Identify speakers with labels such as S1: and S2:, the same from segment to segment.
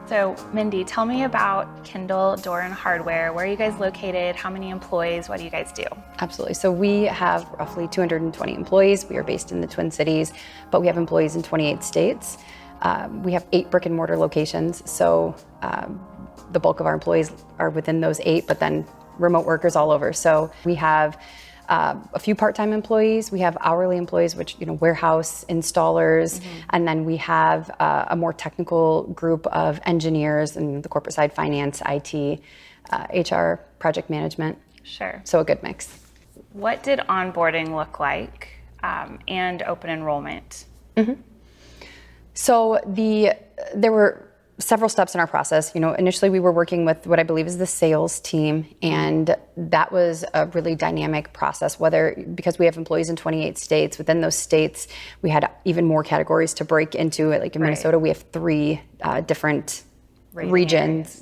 S1: So Mindy, tell me about Kendell Door and Hardware. Where are you guys located? How many employees? What do you guys do?
S2: Absolutely. So we have roughly 220 employees. We are based in the Twin Cities, but we have employees in 28 states. We have 8 brick and mortar locations. So the bulk of our employees are within those 8, but then remote workers all over. So we have a few part-time employees. We have hourly employees, which, warehouse installers. And then we have a more technical group of engineers and the corporate side, finance, IT, HR, project management.
S1: Sure.
S2: So a good mix.
S1: What did onboarding look like and open enrollment?
S2: So there were several steps in our process. Initially we were working with what I believe is the sales team, and that was a really dynamic process, because we have employees in 28 states. Within those states, we had even more categories to break into. Like in Minnesota, we have 3 different regions.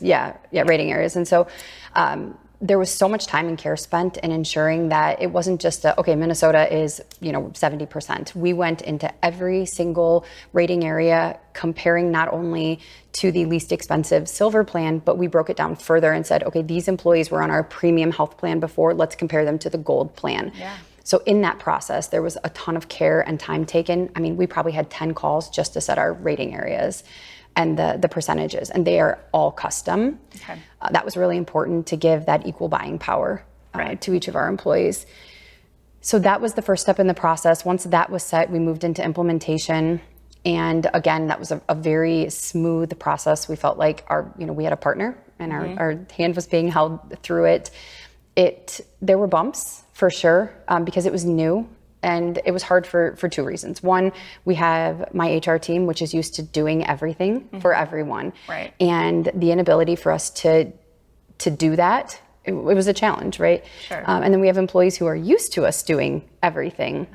S2: Rating areas. And so there was so much time and care spent in ensuring that it wasn't just Minnesota is, 70%. We went into every single rating area, comparing not only to the least expensive silver plan, but we broke it down further and said, okay, these employees were on our premium health plan before, let's compare them to the gold plan.
S1: Yeah.
S2: So in that process, there was a ton of care and time taken. I mean, we probably had 10 calls just to set our rating areas and the percentages, and they are all custom.
S1: Okay.
S2: That was really important to give that equal buying power to each of our employees. So that was the first step in the process. Once that was set, we moved into implementation. And again, that was a very smooth process. We felt like we had a partner, and our hand was being held through it. There were bumps for sure, because it was new. And it was hard for 2 reasons. One, we have my HR team, which is used to doing everything for everyone.
S1: Right.
S2: And the inability for us to do that, it was a challenge, right?
S1: Sure.
S2: And then we have employees who are used to us doing everything.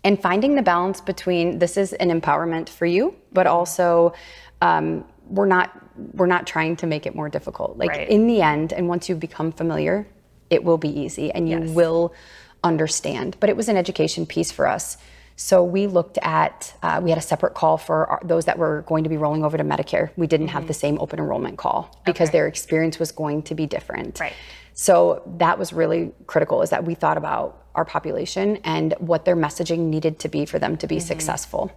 S2: And finding the balance between this is an empowerment for you, but also we're not trying to make it more difficult. Like in the end, and once you become familiar, it will be easy and you will understand. But it was an education piece for us. So we looked at, we had a separate call for those that were going to be rolling over to Medicare. We didn't have the same open enrollment call because their experience was going to be different.
S1: Right.
S2: So that was really critical, is that we thought about our population and what their messaging needed to be for them to be successful.